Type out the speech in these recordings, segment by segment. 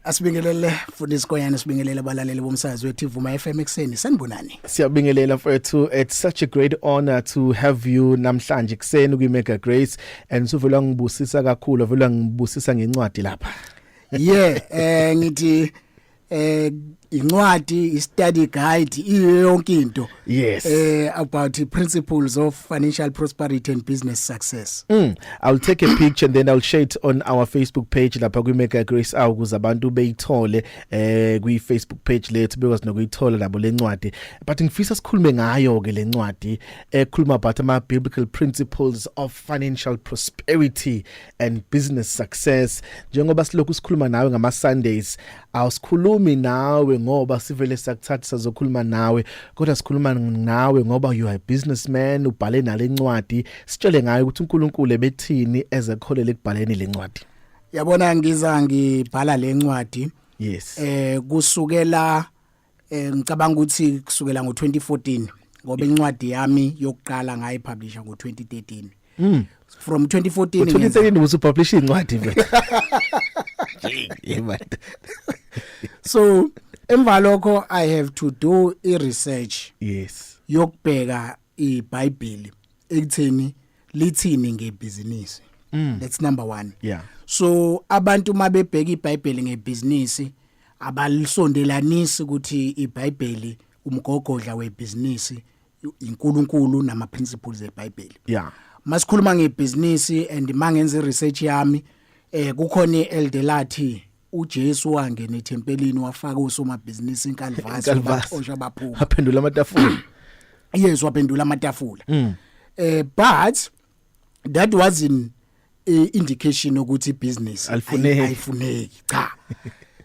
Asibingelele futhi Sikoyana sibingelele abalaleli bomsakazo wethu Vuma FM ekseni sanibonani. Siyabingelela mfowethu, it's such a great honor to have you namhlanje kuseni kwiMega Grace and suvela ngibusisa kakhulu vela ngibusisa ngencwadi lapha. Yeah, ngithi incwadi study guide yonke into. Yes. About the principles of financial prosperity and business success. I'll take a picture and then I'll share it on our Facebook page lapha kwiMega Grace ukuze abantu beyithole kwi Facebook page lethu because nokuyithola labo lencwadi. But ngifisa sikhulume ngayo ke lencwadi ekhuluma about ama biblical principles of financial prosperity and business success. Njengoba silokhu sikhuluma nawe ngama Sundays, awusikhulumi nawe ngoba sivele sakuthatha sazokhuluma nawe kodwa sikhuluma nawe ngoba you are a businessman ubhale nalencwadi sitshele ngayo ukuthi uNkulunkulu ebethini ezekholele ekubhaleni lencwadi. Yabona ngiza ngibhala lencwadi. Yes. Kusukela ngicabanga ukuthi kusukela ngo2014 ngoba incwadi yami yokuqala ngayipublisha ngo2013. From 2014 2013 usupublish incwadi mfethu. So emva lokho I have to do research. Yes. Yokubheka iBhayibheli ekutheni lithini ngebhizinisi. That's number 1. Yeah. So abantu mabebheka iBhayibheli ngebhizinisi abalisondelanisi ukuthi iBhayibheli umgogodla webhizinisi iNkulunkulu nama principles eBhayibheli. Yeah. Masikhuluma ngebhizinisi and mangenze research yami kukhona iEldelathi uJesu wangena ethempelini wafaka usomabhizinisi inkalvasi baxosha baphuma waphendula amatafula. Yes, waphendula amatafula. But that wasn't indication ukuthi business ayifuneki cha.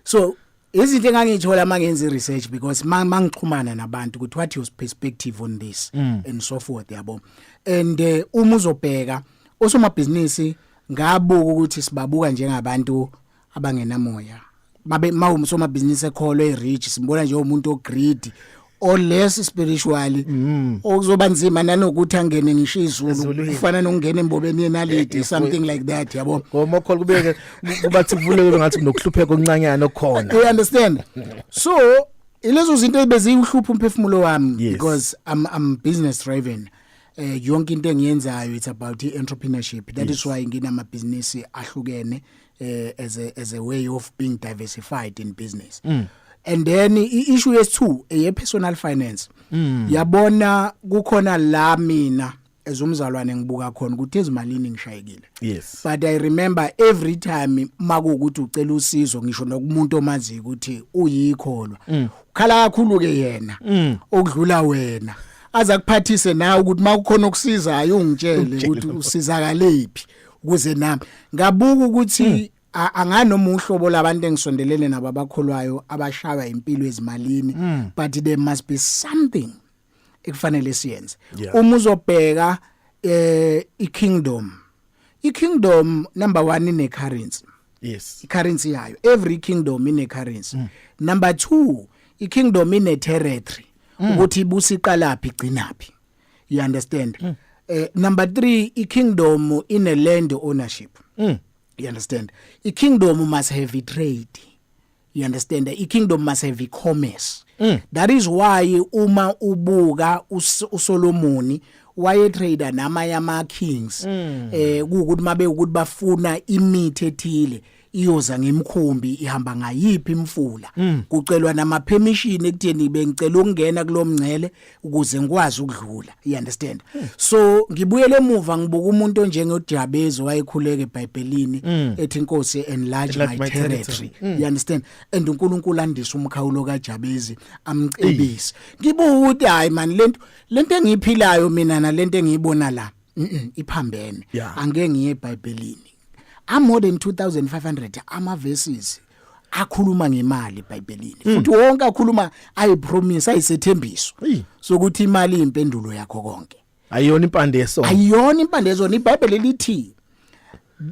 So izinto engangithola mangenze research because mangixhumana nabantu ukuthi what your perspective on this and so forth yabo. And uma uzobheka osomabhizinisi ngabuka ukuthi sibabuka njengabantu abangenamoya. Mawumsoma business ekholwe rich simbona nje umuntu ogreedy or less spiritually okuzoba nzima nanokuthi angene ngisho izulu ufana nokungena embobeni yenaliti something like that yabo. Ngoba khona kubeke kubathi kuvuleke ngathi kunokuhlupheka okuncanyana okhona. You understand? So ilezo zinto ebezihlupha umphefumulo wami because I'm business driven. Yonke into engiyenzayo it's about entrepreneurship. That is why nginama business ahlukene as a way of being diversified in business. And then issue is 2 a personal finance. Yabona kukhona la mina ezomzalwane ngibuka khona ukuthi ezimalini ngishayekile. Yes. But I remember every time makuukuthi ucela usizo ngisho nokumuntu omazi ukuthi uyikholwa. Ukhala kakhulu ke yena okudlula wena. Aza kuphathise nawe ukuthi makukhona okusizayo ungitshele ukuthi usizakalephi ukuze nami ngabuka ukuthi anganoma uhlobo labantu engisondelene nabo abakholwayo abashaya impilo ezimalini but there must be something ekufanele siyenze. Uma uzobheka ikingdom number 1 ine currency. Yes. Currency yayo every kingdom ine currency. Number 2 ikingdom ine territory ukuthi ibusiqalaphi igcinaphi. You understand? Number 3 ikingdom ine land ownership. You understand? A kingdom must have a trade. You understand? A kingdom must have a commerce. That is why uma ubuka uSolomoni waye trader nama kings ukuthi mabe ukuthi bafuna imithi ethile iyoza ngemkhumbi ihamba ngayiphi imfula kucelwa nama permission ekutheni bengicela ukungena kulomngcele ukuze ngikwazi ukudlula. You understand? So ngibuyele emuva ngibuka umuntu onjengoJabez wayekhuleka eBhayibhelini ethi inkosi enlarge my territory. You understand? And uNkulunkulu andisa umkhawulo kaJabez amcebise. Ngibuka ukuthi hayi man lento engiphilayo mina nalento engiyibona la iphambene. Angeke ngiye eBhayibhelini. I'm more than 2500 ama verses akhuluma ngemali eBhayibhelini. Futhi wonke akhuluma ayipromise ayisethembiso sokuthi imali impendulo yakho konke. Ayiyona impande yesono. Ayiyona impande yesono. iBhayibheli lithi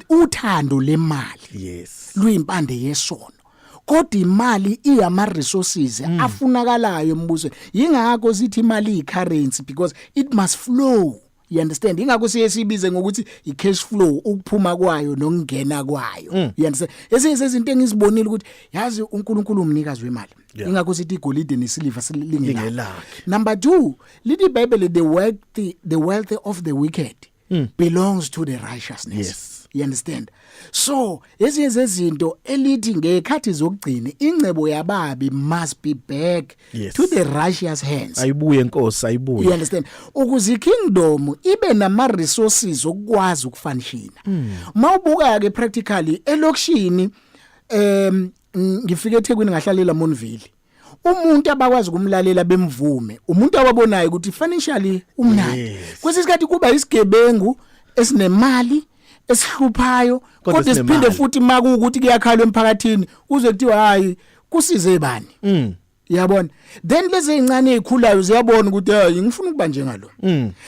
uthando lemali. Yes. Luyimpande yesono. Kodwa imali iyama resources afunakalayo embusweni. Yingakho sithi imali icurrency because it must flow. You understand? Ingakho sibize ngokuthi i-cash flow ukuphuma kwayo nokungena kwayo. You understand? Ezinye izinto engizibonile ukuthi yazi uNkulunkulu umnikazi wemali. Ingakho sithi igolide nesiliva silingelakhe. Number 2, lithi iBhayibheli the wealth of the wicked belongs to the righteousness. Yes. You understand? So ezinye zezinto elithi ngekhathi zokugcina ingcebo yababi must be back to the righteous hands. Ayibuye inkosi ayibuye. You understand? Ukuze ikingdom ibe nama resources okwazi ukufunction. Mawubuka ke practically elokishini ngifike eThekwini ngahlalela Monville. Umuntu abakwazi kumlalela bemvume, umuntu ababonayo ukuthi financially umnandi. Kwesisikhathi kuba isigebengu esinemali esihluphayo kodwa siphinde futhi maku ukuthi kuyakhala emphakathini uzwe kuthiwa hayi kusize bani. Yabona, then lezi incane ezikhulayo ziyabona ukuthi hayi ngifuna ukuba njengalo.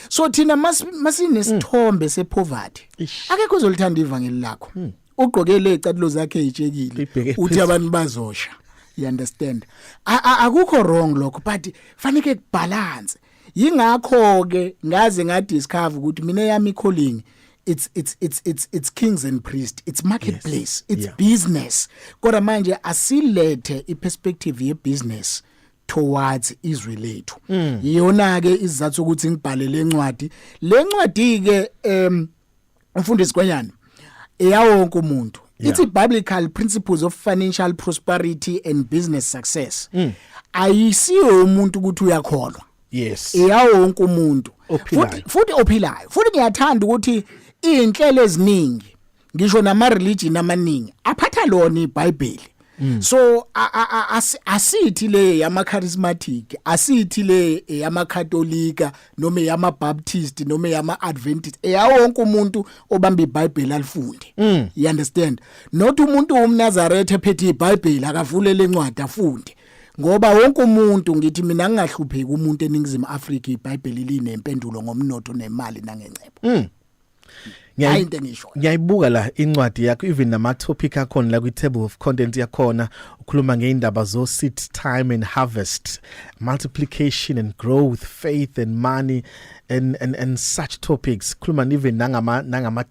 So thina masinesithombe sepoverty akekho ozolithanda ivangeli lakho. Ugqokele icathulo zakhe ezitshekile uthi abantu bazosha. You understand? Akukho wrong lokho but fanike kubalance. Yingakho ke ngaze ngadiscover ukuthi mina yami calling it's kings and priests, it's marketplace, it's business. Kodwa manje asilethe iperspective ye business towards Israel lethu. Iyona ke izathu ukuthi ngibhale lencwadi. Lencwadi ke umfundisi Kwanyana eyawonke umuntu. It's biblical principles of financial prosperity and business success. Ayisiyo umuntu ukuthi uyakholwa. Yes. Eyawonke umuntu. Futhi ophilayo. Futhi ngiyathanda ukuthi inhlelo eziningi ngisho nama religion amaningi aphatha lona iBhayibheli. So asithi le yama charismatic, asithi le yama Katolika noma yama Baptist noma yama Adventist eyawonke umuntu obamba iBhayibheli alifunde. You understand? Not umuntu umNazaretha ephethe iBhayibheli akavule lencwadi afunde. Ngoba wonke umuntu ngithi mina ngingahlupheki umuntu eningizimu Afrika iBhayibheli linempendulo ngomnotho nemali nangengcebo. Ngiyayibuka la incwadi yakho even nama topic akhona la kwi table of content yakhona ukhuluma ngeindaba zo seed time and harvest, multiplication and growth, faith and money and such topics. Khuluma even nangama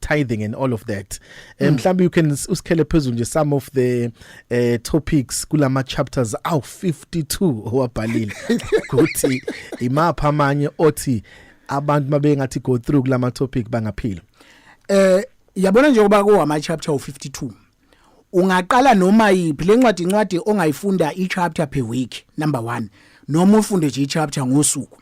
tithing and all of that. Mhlambi you can usikhele phezulu nje some of the topics kulama chapters 52 owabhalile ukuthi imapha amanye othi abantu mabengathi go through kulama topic bangaphila. Yabona nje kuba ku ama chapter 52 ungaqala noma yipi lencwadi ongayifunda i chapter per week number 1 noma ufunde nje i chapter ngosuku.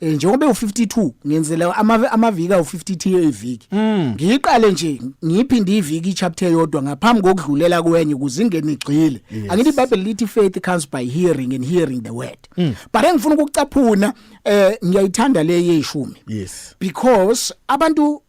Njengoba u52 ngenzela amaviki u52 eviki. Ngiqale nje ngiphinde iviki chapter yodwa ngaphambi kokudlulela kwenye kuzingene igcile. Angithi iBhayibheli lithi faith comes by hearing and hearing the word. But engifuna ukucaphuna ngiyayithanda le ye10. Yes. Because abantu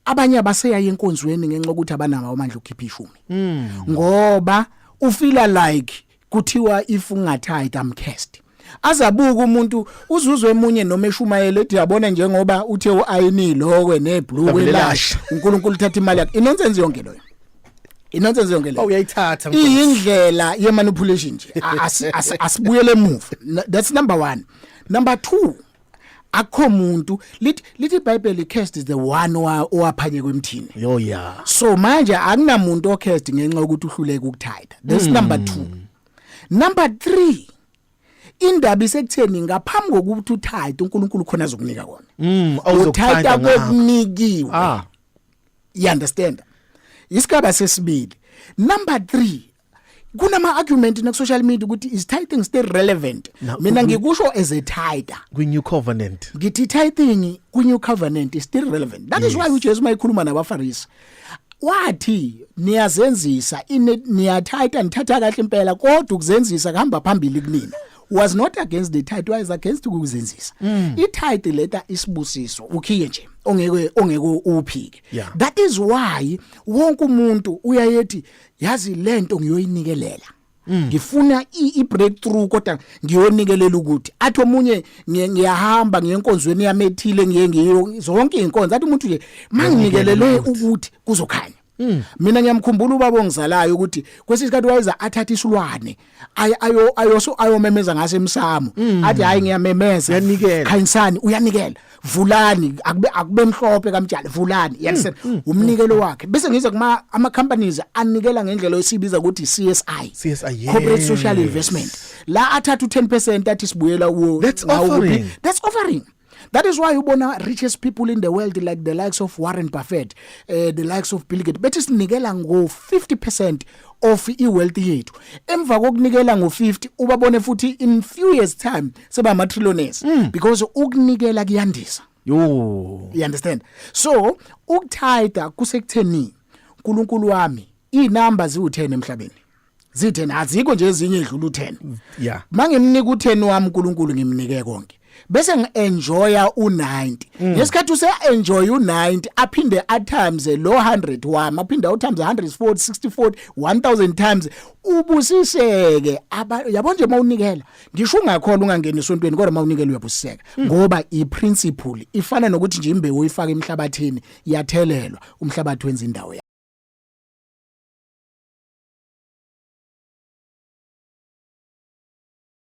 abanye abaseya yenkonzweni ngenxa ukuthi abanama amandla ukukhipha 10. Ngoba ufila like kuthiwa if ungathatha I'm cursed. Azabuka umuntu uzuzwe emunye noma eshumayele ethi yabona njengoba uthe uayini lokwe neblue welash uNkulunkulu uthatha imali yakhe inonsense yonke loyo. Inonsense yonke leyo. Uyayithatha indlela ye manipulation nje asibuyele move. That's number 1. Number 2, akho umuntu lithi iBhayibheli cursed is the one owaphanye kwemthini. Yo yeah. So manje akunamuntu ocursed ngenxa ukuthi uhluleke ukuthatha. That's number 2. Number 3, indaba isekutheni ngaphambi kokuthi uthayithe uNkulunkulu khona azokunika kona. Uthayitha kokunikiwe. You understand? Isigaba sesibili. Number 3, kunama argument na social media ukuthi is tithing still relevant. Mina ngikusho as a tither kwi new covenant. Ngithi tithing kwi new covenant is still relevant. That is why uJesu mayikhuluma nabaFarisi wathi niyazenzisa niyathatha nithatha kahle impela kodwa ukuzenzisa kuhamba phambili kunina. Was not against the tithe, was against ukuzenzisa. I-tithe leta isibusiso ukhiye nje ongeke uphike. That is why wonke umuntu uyayethi yazi lento ngiyoyinikelela. Ngifuna i-breakthrough kodwa ngiyonikelela ukuthi athi omunye ngiyahamba ngiyenkonzweni yamethile ngiye zonke inkonzo athi umuntu nje manginikelele ukuthi kuzokhanya. mina ngiyamkhumbula ubaba ongizalayo ukuthi kwesisikhathi wayeza athatha isilwane ayomemeza ngase emsamo athi hayi ngiyamemeza khanyisani uyanikela vulani akube mhlophe kamtjala vulani yakuse umnikelo wakhe bese ngize kuma ama companies anikela ngendlela esibiza ukuthi CSI yes. Corporate Social Investment la athatha u10% athi sibuyela kuwo That's offering. That is why ubona richest people in the world like the likes of Warren Buffett, the likes of Bill Gates, bethi sinikela ngo 50% of iwealth yethu. Emva kokunikela ngo 50 ubabone futhi in few years time seba ama trillionaires because ukunikela kuyandisa. You understand? So ukuthayida kusekutheni uNkulunkulu wami inamba ziwu10 emhlabeni. Zithe azikho nje ezinye edlula u10. Yeah. Mangimnika u10 wami uNkulunkulu ngimnike konke. Bese ngienjoya u90 ngesikhathi use-enjoy u90 aphinde atimes lo 100 wami aphinde utimes 140 60 40 1000 times ubusiseke yabo nje mawunikela ngisho ungakhola ungangena esontweni kodwa mawunikela uyabusiseka ngoba iprinciple ifana nokuthi nje imbewu uyifaka emhlabathini iyathelelwa umhlabathi wenza indawo